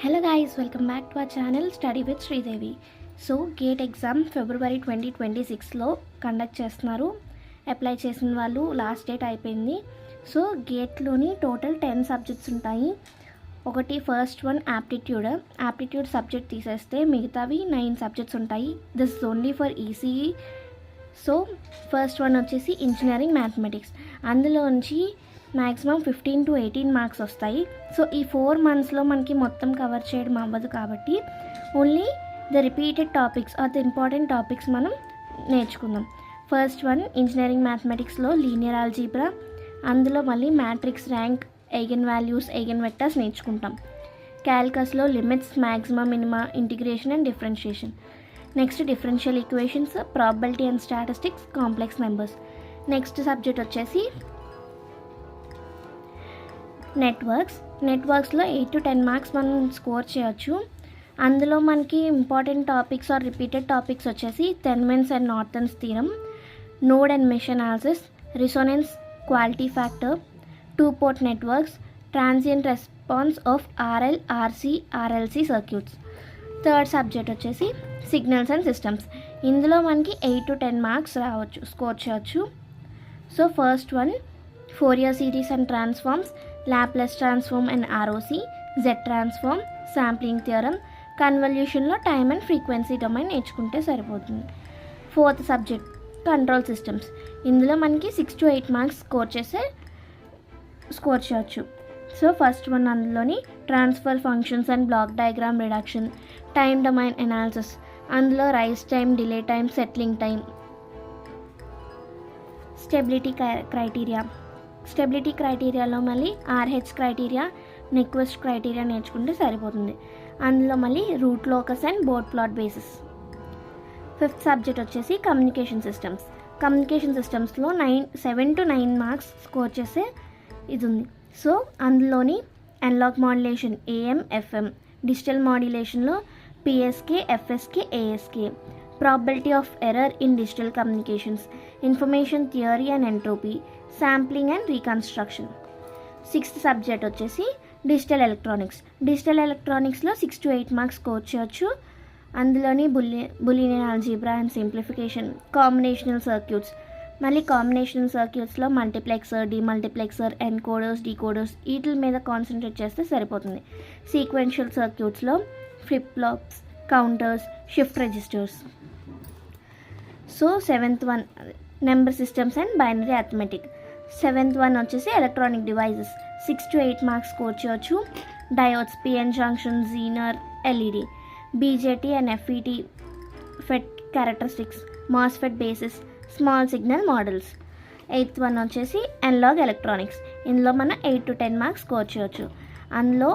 Hello guys, welcome back to our channel Study with Sridevi. So GATE exam February 2026లో conduct చేస్తున్నారు. Apply చేసిన వాళ్ళు last date అయిపోయింది. So గేట్లోని total 10 subjects ఉంటాయి. ఒకటి ఫస్ట్ వన్ యాప్టిట్యూడ్ సబ్జెక్ట్ తీసేస్తే మిగతావి 9 సబ్జెక్ట్స్ ఉంటాయి. This is only for ECE. So first one వచ్చేసి ఇంజనీరింగ్ మ్యాథమెటిక్స్. అందులోంచి మ్యాక్సిమం 15 to 18 మార్క్స్ వస్తాయి. సో ఈ 4 monthsలో మనకి మొత్తం కవర్ చేయడం అవ్వదు కాబట్టి only the repeated topics or the important topics మనం నేర్చుకుందాం. ఫస్ట్ వన్ ఇంజనీరింగ్ మ్యాథమెటిక్స్లో లీనియర్ ఆల్జీబ్రా, అందులో మళ్ళీ matrix rank, eigen values, eigen vectors నేర్చుకుంటాం. క్యాల్కస్లో limits, maxima, minima, integration and differentiation. Next differential equations, probability and statistics, complex numbers. Next subject వచ్చేసి నెట్వర్క్స్లో 8 to 10 marks మనం స్కోర్ చేయొచ్చు. అందులో మనకి important topics or repeated topics వచ్చేసి Thevenin's and Norton's theorem, node and mesh analysis, resonance, quality factor, 2-port networks, transient response of RL, RC, RLC circuits. Third subject వచ్చేసి signals and systems. ఇందులో మనకి 8 to 10 marks score చేయొచ్చు. So first one Fourier series and transforms, Laplace transform and ROC, Z transform, sampling theorem, కన్వల్యూషన్లో time and frequency domain నేర్చుకుంటే సరిపోతుంది. Fourth subject control systems. ఇందులో మనకి 6 to 8 marks score చేయొచ్చు. So first one అందులోని transfer functions and block diagram reduction, time domain analysis, అందులో rise time, delay time, settling time, stability క్రైటీరియాలో మళ్ళీ RH criteria, Nyquist criteria నేర్చుకుంటే సరిపోతుంది. అందులో మళ్ళీ root locus and Bode plot basis. Fifth subject వచ్చేసి communication సిస్టమ్స్లో 7 to 9 మార్క్స్ స్కోర్ చేసే ఇది ఉంది. సో అందులోని analog modulation, AM, FM, digital మాడ్యులేషన్లో PSK, FSK, ASK, probability of error in digital communications, information theory and entropy, sampling and reconstruction. Sixth subject వచ్చేసి digital ఎలక్ట్రానిక్స్లో 6 to 8 marks score చేయొచ్చు. అందులోని Boolean algebra and simplification, combinational circuits, మళ్ళీ combinational సర్క్యూట్స్లో multiplexer, demultiplexer, encoders, decoders, వీటి మీద concentrate చేస్తే సరిపోతుంది. సీక్వెన్షియల్ సర్క్యూట్స్లో flip flops, counters, shift registers. So seventh one number systems and binary arithmetic. Seventh one వచ్చేసి electronic devices, 6 to 8 marks score చేయొచ్చు. Diodes, PN junction, Zener, LED, BJT and FET, FET characteristics, MOSFET basis, small signal models. Eighth one వచ్చేసి analog electronics. ఇందులో మనం 8 to 10 marks score చేయొచ్చు. అందులో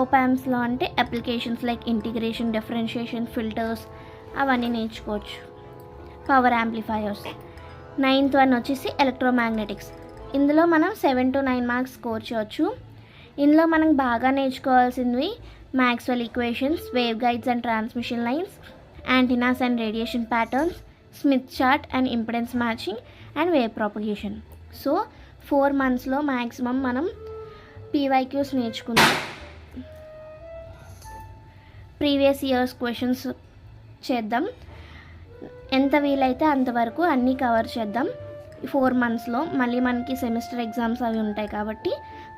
ఓపామ్స్లో అంటే applications like integration, differentiation, filters అవన్నీ నేర్చుకోవచ్చు. Power amplifiers. Ninth one వచ్చేసి electromagnetics. ఇందులో మనం 7 to 9 మార్క్స్ స్కోర్ చేయొచ్చు. ఇందులో మనం బాగా నేర్చుకోవాల్సినవి Maxwell equations, wave guides and transmission lines, antennas and radiation patterns, Smith chart and impedance matching and wave propagation. So 4 monthsలో మ్యాక్సిమం మనం పీవైక్యూస్ నేర్చుకుందాం. ప్రీవియస్ ఇయర్స్ క్వశ్చన్స్ చేద్దాం. ఎంత వీలైతే అంతవరకు అన్నీ కవర్ చేద్దాం 4 monthsలో. మళ్ళీ మనకి సెమిస్టర్ ఎగ్జామ్స్ అవి ఉంటాయి కాబట్టి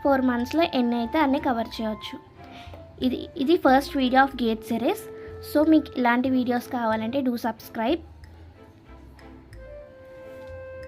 4 monthsలో ఎన్ని అయితే అన్నీ కవర్ చేయవచ్చు. ఇది first video of gate series. So మీకు ఇలాంటి వీడియోస్ కావాలంటే డూ సబ్స్క్రైబ్.